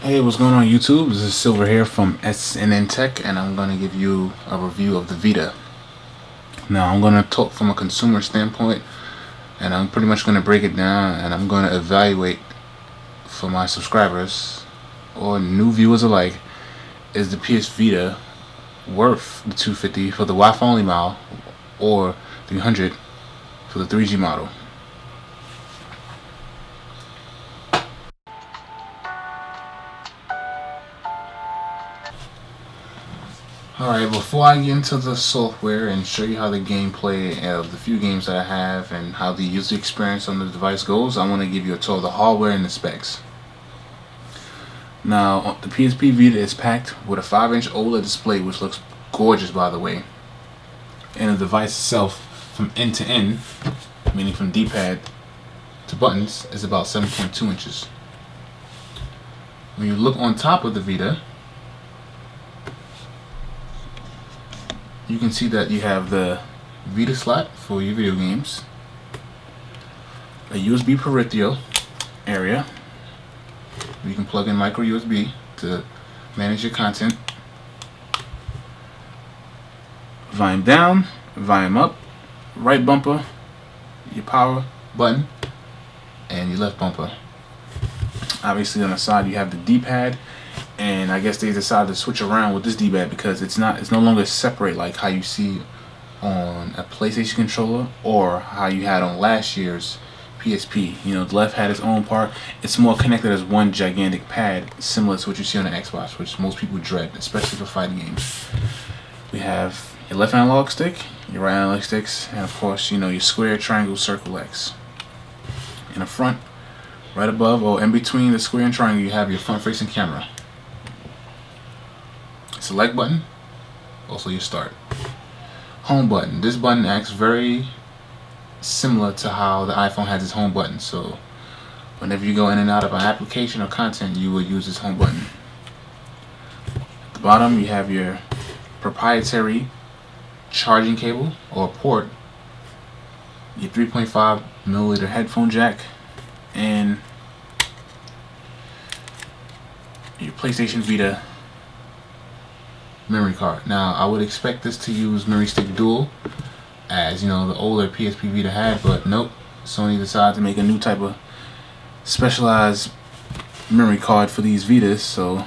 Hey, what's going on YouTube? This is Silver here from SNN Tech, and I'm going to give you a review of the Vita. Now, I'm going to talk from a consumer standpoint, and I'm pretty much going to break it down, and I'm going to evaluate for my subscribers or new viewers alike, is the PS Vita worth the $250 for the Wi-Fi only model or $300 for the 3G model? Alright, before I get into the software and show you how the gameplay of the few games that I have and how the user experience on the device goes, I want to give you a tour of the hardware and the specs. Now, the PSP Vita is packed with a 5-inch OLED display, which looks gorgeous by the way. And the device itself, from end to end, meaning from D-pad to buttons, is about 7.2 inches. When you look on top of the Vita, you can see that you have the Vita slot for your video games, a USB peripheral area where you can plug in micro USB to manage your content, volume down, volume up, right bumper, your power button, and your left bumper. Obviously on the side you have the D-pad, and I guess they decided to switch around with this D-pad because it's no longer separate like how you see on a PlayStation controller or how you had on last year's PSP. You know, the left had its own part. It's more connected as one gigantic pad, similar to what you see on the Xbox, which most people dread, especially for fighting games. We have your left analog stick, your right analog sticks, and of course, you know, your square, triangle, circle, X. In the front, right above or in between the square and triangle, you have your front-facing camera. Select button, also your start. Home button. This button acts very similar to how the iPhone has its home button. So whenever you go in and out of an application or content, you will use this home button. At the bottom, you have your proprietary charging cable or port, your 3.5mm headphone jack, and your PlayStation Vita memory card. Now, I would expect this to use memory stick dual, as you know the older PSP Vita had, but nope, Sony decided to make a new type of specialized memory card for these Vitas, so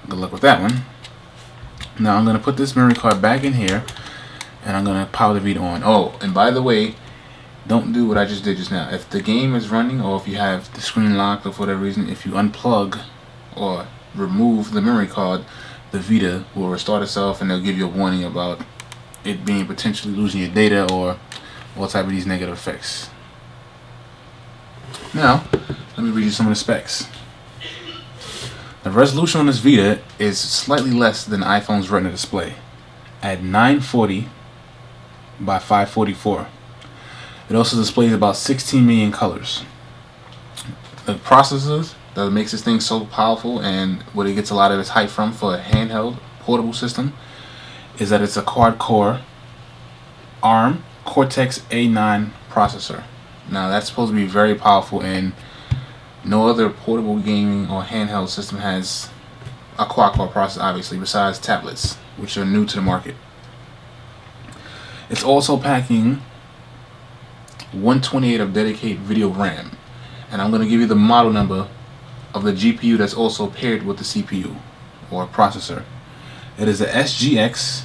good luck with that one. Now I'm going to put this memory card back in here, and I'm going to power the Vita on. Oh, and by the way, don't do what I just did just now. If the game is running, or if you have the screen locked, or for whatever reason, if you unplug or remove the memory card, the Vita will restart itself, and they'll give you a warning about it being potentially losing your data or all type of these negative effects. Now, let me read you some of the specs. The resolution on this Vita is slightly less than iPhone's Retina display at 940 by 544. It also displays about 16 million colors. The processors that makes this thing so powerful, and what it gets a lot of its hype from for a handheld portable system, is that it's a quad-core ARM Cortex A9 processor. Now that's supposed to be very powerful, and no other portable gaming or handheld system has a quad-core processor, obviously, besides tablets, which are new to the market. It's also packing 128 of dedicated video RAM, and I'm going to give you the model number of the GPU that's also paired with the CPU or processor. It is the SGX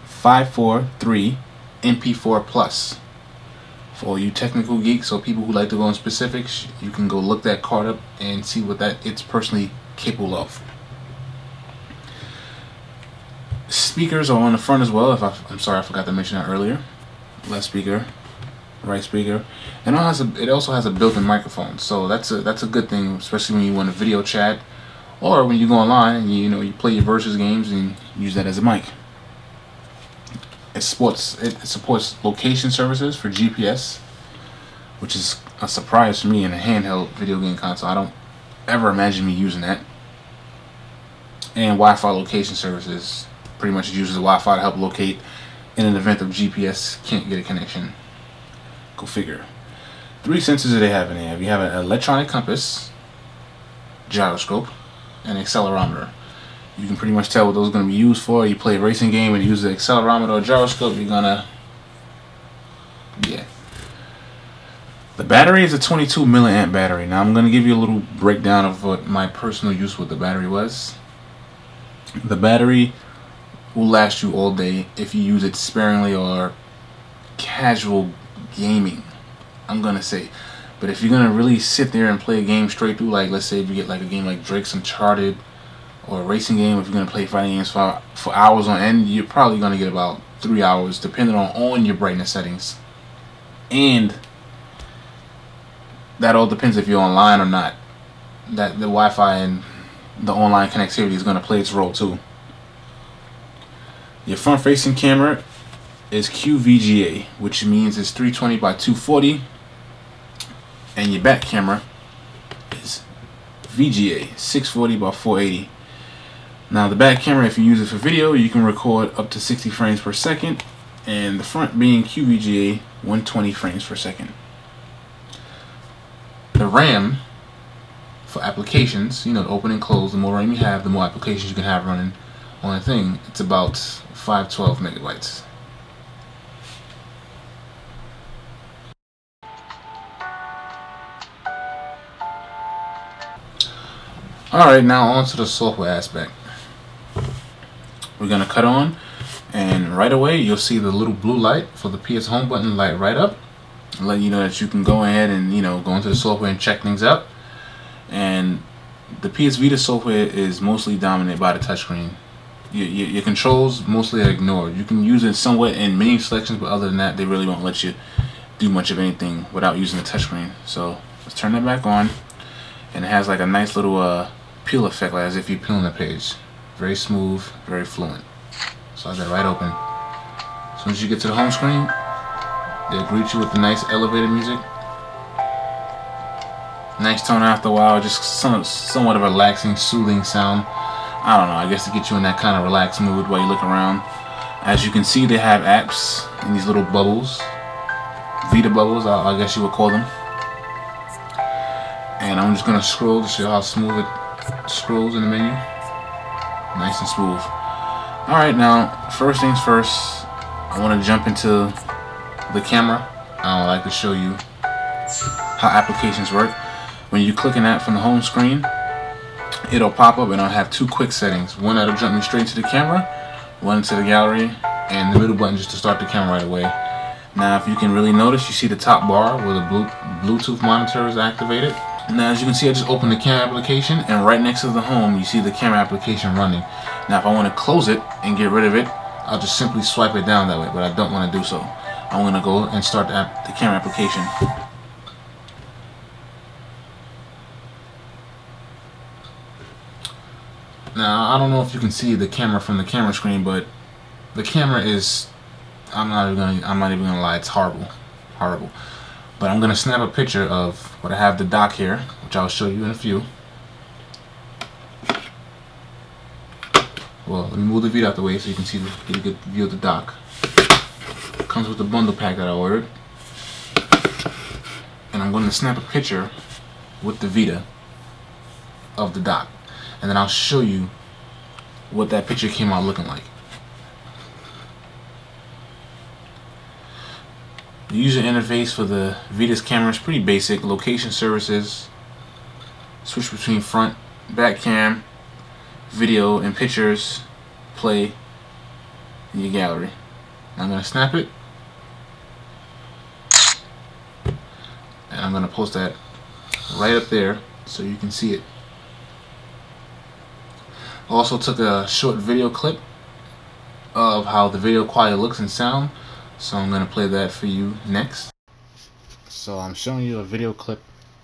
543 MP4 Plus. For all you technical geeks or people who like to go in specifics, you can go look that card up and see what it's personally capable of. Speakers are on the front as well. I'm sorry, I forgot to mention that earlier. Left speaker, right speaker, and it also has a built-in microphone, so that's a good thing, especially when you want to video chat or when you go online and you play your versus games and use that as a mic. It supports location services for GPS, which is a surprise for me in a handheld video game console. I don't ever imagine me using that. And Wi-Fi location services, pretty much uses Wi-Fi to help locate in an event of GPS can't get a connection. Go figure. 3 sensors that they have in there. You have an electronic compass, gyroscope, and accelerometer. You can pretty much tell what those are going to be used for. You play a racing game and you use the accelerometer or gyroscope, you're gonna, yeah. The battery is a 22 milliamp battery. Now I'm going to give you a little breakdown of what my personal use with the battery was. The battery will last you all day if you use it sparingly or casual gaming, I'm going to say. But if you're going to really sit there and play a game straight through, like let's say if you get like a game like Drake's Uncharted or a racing game, if you're going to play fighting games for hours on end, you're probably going to get about 3 hours depending on your brightness settings. And that all depends if you're online or not. That the Wi-Fi and the online connectivity is going to play its role too. Your front facing camera is QVGA, which means it's 320 by 240, and your back camera is VGA, 640 by 480. Now the back camera, if you use it for video, you can record up to 60 frames per second, and the front being QVGA, 120 frames per second. The RAM for applications, you know, open and close, the more RAM you have, the more applications you can have running on a thing. It's about 512 megabytes. Alright, now on to the software aspect. We're going to cut on, and right away you'll see the little blue light for the PS Home button light right up, letting you know that you can go ahead and, you know, go into the software and check things out. And the PS Vita software is mostly dominated by the touchscreen. Your controls mostly are ignored. You can use it somewhat in menu selections, but other than that, they really won't let you do much of anything without using the touchscreen. So let's turn that back on, and it has like a nice little peel effect, like as if you're peeling a page. Very smooth, very fluent. So I got it right open. As soon as you get to the home screen, they'll greet you with the nice elevator music. Nice tone after a while, just somewhat of a relaxing, soothing sound. I don't know, I guess to get you in that kind of relaxed mood while you look around. As you can see, they have apps in these little bubbles. Vita bubbles, I guess you would call them. And I'm just going to scroll to show how smooth it scrolls in the menu. Nice and smooth. Alright, now, first things first, I want to jump into the camera. I would like to show you how applications work. When you click an app from the home screen, it'll pop up and it'll have two quick settings. One that'll jump me straight to the camera, one to the gallery, and the middle button just to start the camera right away. Now if you can really notice, you see the top bar where the Bluetooth monitor is activated. Now as you can see, I just opened the camera application, and right next to the home you see the camera application running. Now if I want to close it and get rid of it, I'll just simply swipe it down that way, but I don't want to do so. I'm going to go and start the camera application. Now I don't know if you can see the camera from the camera screen, but the camera is, I'm not even gonna lie, it's horrible. But I'm gonna snap a picture of what I have the dock here, which I'll show you in a few. Well, let me move the Vita out the way so you can see get a good view of the dock. It comes with the bundle pack that I ordered, and I'm gonna snap a picture with the Vita of the dock, and then I'll show you what that picture came out looking like. The user interface for the Vita's camera is pretty basic. Location services, switch between front, back cam, video and pictures, play, and your gallery. Now I'm going to snap it, and I'm going to post that right up there so you can see it. Also took a short video clip of how the video quality looks and sound, so I'm going to play that for you next. So I'm showing you a video clip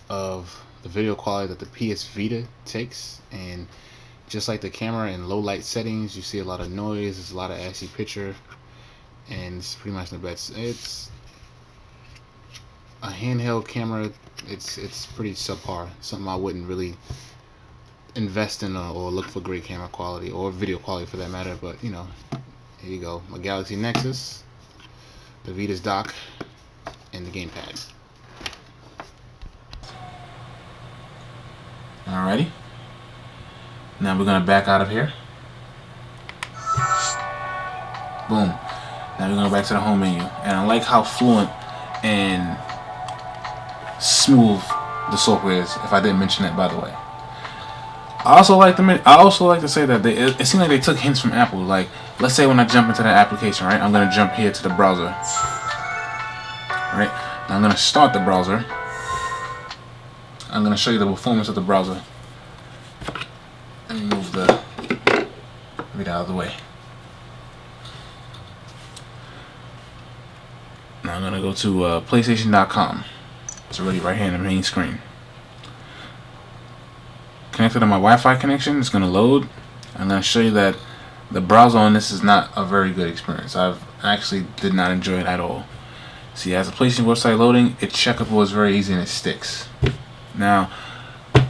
of the video quality that the PS Vita takes, and just like the camera in low light settings, you see a lot of noise, there's a lot of assy picture, and it's pretty much the best. It's a handheld camera. It's pretty subpar, something I wouldn't really invest in or look for great camera quality or video quality for that matter. But you know, here you go, my Galaxy Nexus, the Vita's dock, and the gamepad. Alrighty, Now we're gonna back out of here. Boom. Now we're gonna go back to the home menu, and I like how fluent and smooth the software is. If I didn't mention that, by the way. I also like to say that it seems like they took hints from Apple. Like, let's say when I jump into that application, right? I'm gonna jump here to the browser. Right? Now I'm gonna start the browser. I'm gonna show you the performance of the browser. Let me move the Vita out of the way. Now I'm gonna go to PlayStation.com. It's already right here in the main screen. Connected to my Wi-Fi connection. It's gonna load. I'm gonna show you that the browser on this is not a very good experience. I actually did not enjoy it at all. See, as a PlayStation website loading, it's checkable, it's very easy, and it sticks. Now,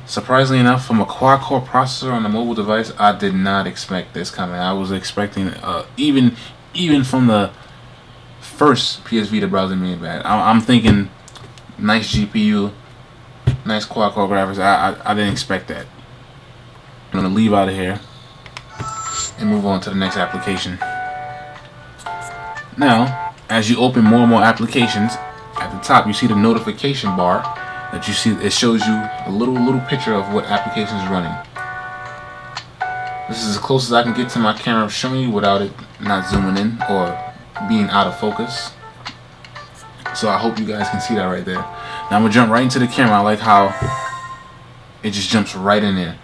surprisingly enough, from a quad-core processor on a mobile device, I did not expect this coming. I was expecting even from the first PS Vita browser being bad. I'm thinking nice GPU, nice quad-core graphics. I didn't expect that. I'm gonna leave out of here and move on to the next application. Now, as you open more and more applications, at the top you see the notification bar that you see. It shows you a little picture of what application is running. This is as close as I can get to my camera showing you without it not zooming in or being out of focus. So I hope you guys can see that right there. Now I'm gonna jump right into the camera. I like how it just jumps right in there,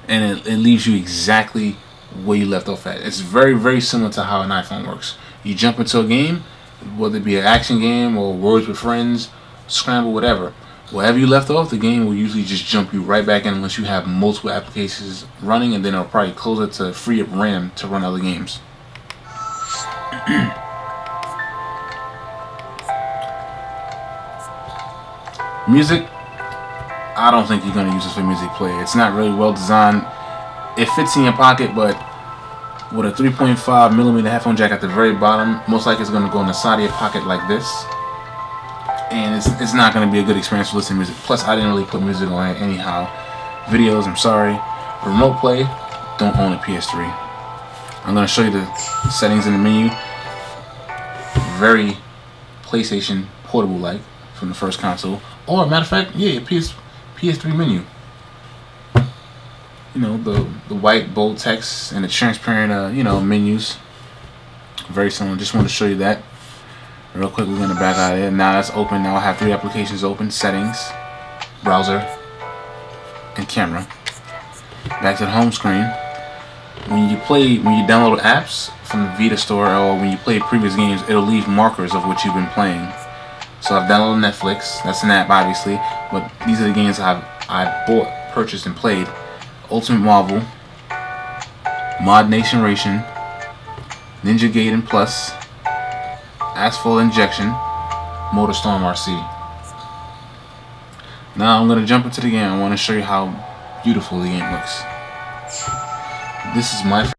and it leaves you exactly where you left off at. It's very similar to how an iPhone works. You jump into a game, whether it be an action game or Words with Friends, Scramble, whatever. Wherever you left off, the game will usually just jump you right back in unless you have multiple applications running, and then it'll probably close it to free up RAM to run other games. Music, I don't think you're going to use this for music player. It's not really well designed. It fits in your pocket, but with a 3.5mm headphone jack at the very bottom, most likely it's going to go in the side of your pocket like this. And it's not going to be a good experience to listen to music. Plus, I didn't really put music on it anyhow. Videos, I'm sorry. Remote play, don't own a PS3. I'm going to show you the settings in the menu. Very PlayStation portable-like from the first console. Or, matter of fact, yeah, your PS3 menu. You know, the white bold text and the transparent, you know, menus. Very similar. Just want to show you that. Real quick, we're going to back out of here. Now that's open. Now I have 3 applications open. Settings, browser, and camera. Back to the home screen. When you download apps from the Vita store, or when you play previous games, it'll leave markers of what you've been playing. So I've downloaded Netflix. That's an app, obviously. But these are the games I bought, purchased, and played. Ultimate Marvel, Mod Nation Racing, Ninja Gaiden Plus, Asphalt Injection, Motorstorm RC. Now I'm going to jump into the game. I want to show you how beautiful the game looks. This is my